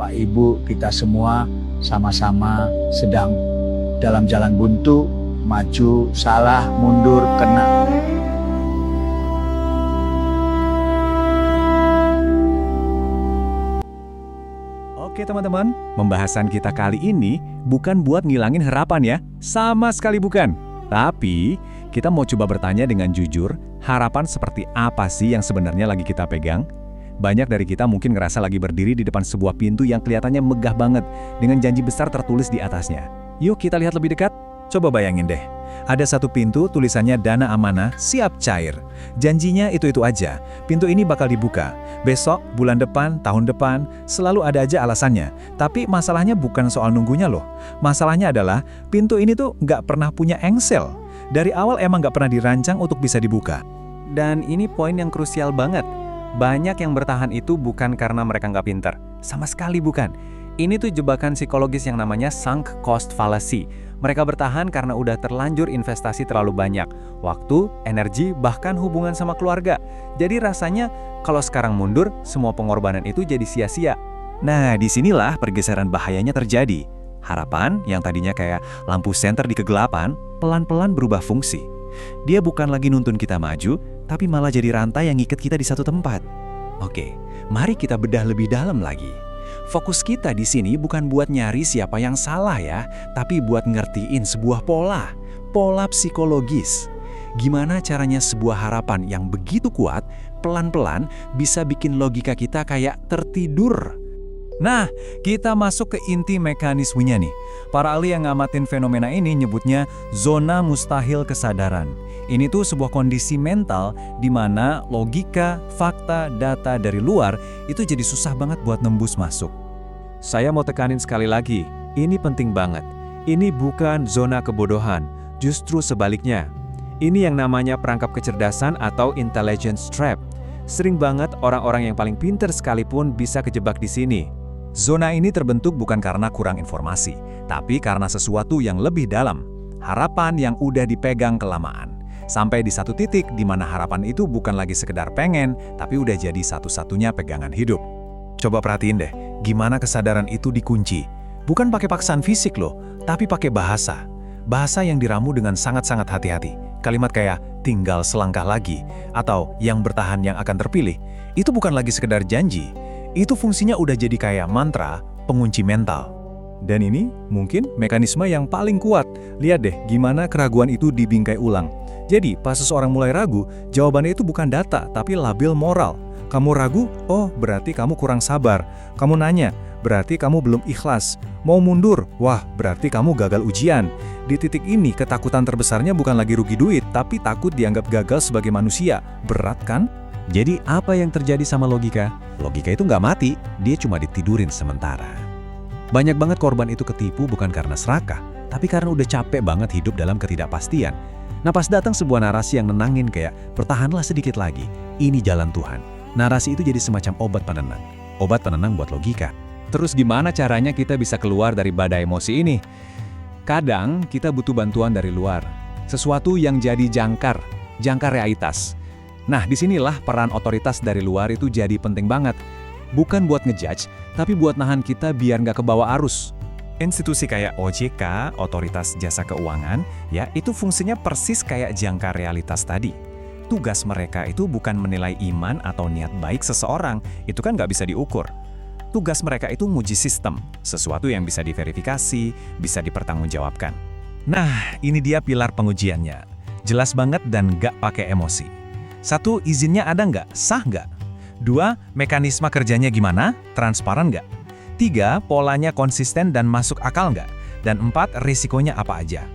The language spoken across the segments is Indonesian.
Bapak Ibu, kita semua sama-sama sedang dalam jalan buntu, maju, salah, mundur, kena. Oke teman-teman, pembahasan kita kali ini bukan buat ngilangin harapan ya, sama sekali bukan. Tapi, kita mau coba bertanya dengan jujur, harapan seperti apa sih yang sebenarnya lagi kita pegang? Banyak dari kita mungkin ngerasa lagi berdiri di depan sebuah pintu yang kelihatannya megah banget, dengan janji besar tertulis di atasnya. Yuk kita lihat lebih dekat. Coba bayangin deh, ada satu pintu tulisannya dana amanah siap cair. Janjinya itu-itu aja, pintu ini bakal dibuka. Besok, bulan depan, tahun depan, selalu ada aja alasannya. Tapi masalahnya bukan soal nunggunya loh. Masalahnya adalah, pintu ini tuh nggak pernah punya engsel. Dari awal emang nggak pernah dirancang untuk bisa dibuka. Dan ini poin yang krusial banget. Banyak yang bertahan itu bukan karena mereka nggak pintar. Sama sekali bukan. Ini tuh jebakan psikologis yang namanya sunk cost fallacy. Mereka bertahan karena udah terlanjur investasi terlalu banyak. Waktu, energi, bahkan hubungan sama keluarga. Jadi rasanya kalau sekarang mundur, semua pengorbanan itu jadi sia-sia. Nah, disinilah pergeseran bahayanya terjadi. Harapan yang tadinya kayak lampu senter di kegelapan, pelan-pelan berubah fungsi. Dia bukan lagi nuntun kita maju, tapi malah jadi rantai yang ngikat kita di satu tempat. Oke, mari kita bedah lebih dalam lagi. Fokus kita di sini bukan buat nyari siapa yang salah ya, tapi buat ngertiin sebuah pola psikologis. Gimana caranya sebuah harapan yang begitu kuat, pelan-pelan bisa bikin logika kita kayak tertidur. Nah, kita masuk ke inti mekanismenya nih. Para ahli yang ngamatin fenomena ini nyebutnya zona mustahil kesadaran. Ini tuh sebuah kondisi mental di mana logika, fakta, data dari luar itu jadi susah banget buat nembus masuk. Saya mau tekanin sekali lagi, ini penting banget. Ini bukan zona kebodohan, justru sebaliknya. Ini yang namanya perangkap kecerdasan atau intelligence trap. Sering banget orang-orang yang paling pintar sekalipun bisa kejebak di sini. Zona ini terbentuk bukan karena kurang informasi, tapi karena sesuatu yang lebih dalam. Harapan yang udah dipegang kelamaan. Sampai di satu titik di mana harapan itu bukan lagi sekedar pengen, tapi udah jadi satu-satunya pegangan hidup. Coba perhatiin deh, gimana kesadaran itu dikunci. Bukan pakai paksaan fisik loh, tapi pakai bahasa. Bahasa yang diramu dengan sangat-sangat hati-hati. Kalimat kayak, tinggal selangkah lagi, atau yang bertahan yang akan terpilih. Itu bukan lagi sekedar janji. Itu fungsinya udah jadi kayak mantra, pengunci mental. Dan ini mungkin mekanisme yang paling kuat. Lihat deh gimana keraguan itu dibingkai ulang. Jadi pas seseorang mulai ragu, jawabannya itu bukan data, tapi label moral. Kamu ragu? Oh, berarti kamu kurang sabar. Kamu nanya? Berarti kamu belum ikhlas. Mau mundur? Wah, berarti kamu gagal ujian. Di titik ini, ketakutan terbesarnya bukan lagi rugi duit, tapi takut dianggap gagal sebagai manusia. Berat kan? Jadi apa yang terjadi sama logika? Logika itu nggak mati, dia cuma ditidurin sementara. Banyak banget korban itu ketipu bukan karena serakah, tapi karena udah capek banget hidup dalam ketidakpastian. Nah pas datang sebuah narasi yang nenangin kayak, bertahanlah sedikit lagi, ini jalan Tuhan. Narasi itu jadi semacam obat penenang buat logika. Terus gimana caranya kita bisa keluar dari badai emosi ini? Kadang kita butuh bantuan dari luar, sesuatu yang jadi jangkar realitas. Nah, disinilah peran otoritas dari luar itu jadi penting banget. Bukan buat ngejudge, tapi buat nahan kita biar nggak kebawa arus. Institusi kayak OJK, Otoritas Jasa Keuangan, ya itu fungsinya persis kayak jangkar realitas tadi. Tugas mereka itu bukan menilai iman atau niat baik seseorang, itu kan nggak bisa diukur. Tugas mereka itu nguji sistem, sesuatu yang bisa diverifikasi, bisa dipertanggungjawabkan. Nah, ini dia pilar pengujiannya. Jelas banget dan nggak pakai emosi. 1. Izinnya ada nggak? Sah nggak? 2. Mekanisme kerjanya gimana? Transparan nggak? 3. Polanya konsisten dan masuk akal nggak? Dan 4. Risikonya apa aja?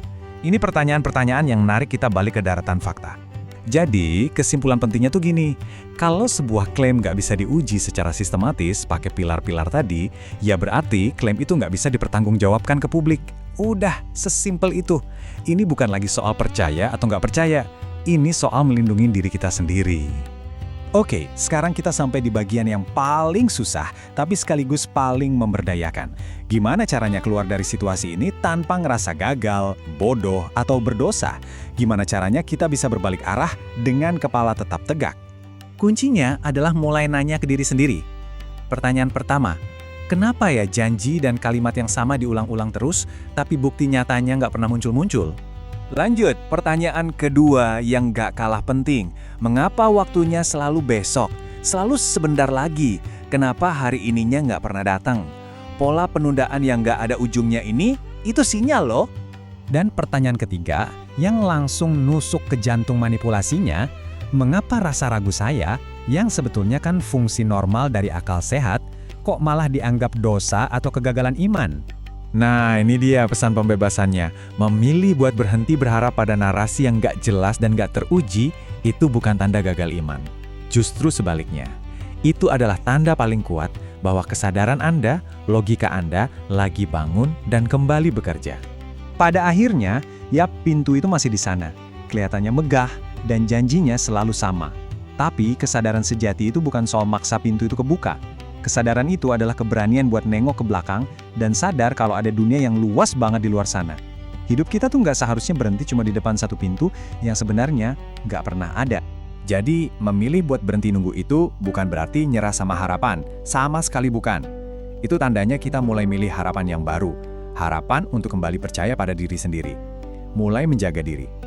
Ini pertanyaan-pertanyaan yang menarik kita balik ke daratan fakta. Jadi, kesimpulan pentingnya tuh gini, kalau sebuah klaim nggak bisa diuji secara sistematis pakai pilar-pilar tadi, ya berarti klaim itu nggak bisa dipertanggungjawabkan ke publik. Udah, sesimpel itu. Ini bukan lagi soal percaya atau nggak percaya, ini soal melindungi diri kita sendiri. Oke, sekarang kita sampai di bagian yang paling susah, tapi sekaligus paling memberdayakan. Gimana caranya keluar dari situasi ini tanpa ngerasa gagal, bodoh, atau berdosa? Gimana caranya kita bisa berbalik arah dengan kepala tetap tegak? Kuncinya adalah mulai nanya ke diri sendiri. Pertanyaan pertama, Kenapa ya janji dan kalimat yang sama diulang-ulang terus, tapi bukti nyatanya nggak pernah muncul-muncul? Lanjut, pertanyaan kedua yang nggak kalah penting. Mengapa waktunya selalu besok? Selalu sebentar lagi. Kenapa hari ininya nggak pernah datang? Pola penundaan yang nggak ada ujungnya ini, itu sinyal loh. Dan pertanyaan ketiga, yang langsung nusuk ke jantung manipulasinya, mengapa rasa ragu saya, yang sebetulnya kan fungsi normal dari akal sehat, kok malah dianggap dosa atau kegagalan iman? Nah, ini dia pesan pembebasannya. Memilih buat berhenti berharap pada narasi yang gak jelas dan gak teruji, itu bukan tanda gagal iman. Justru sebaliknya. Itu adalah tanda paling kuat bahwa kesadaran Anda, logika Anda, lagi bangun dan kembali bekerja. Pada akhirnya, ya pintu itu masih di sana. Kelihatannya megah dan janjinya selalu sama. Tapi kesadaran sejati itu bukan soal maksa pintu itu kebuka. Kesadaran itu adalah keberanian buat nengok ke belakang dan sadar kalau ada dunia yang luas banget di luar sana. Hidup kita tuh nggak seharusnya berhenti cuma di depan satu pintu yang sebenarnya nggak pernah ada. Jadi, memilih buat berhenti nunggu itu bukan berarti nyerah sama harapan. Sama sekali bukan. Itu tandanya kita mulai milih harapan yang baru. Harapan untuk kembali percaya pada diri sendiri. Mulai menjaga diri.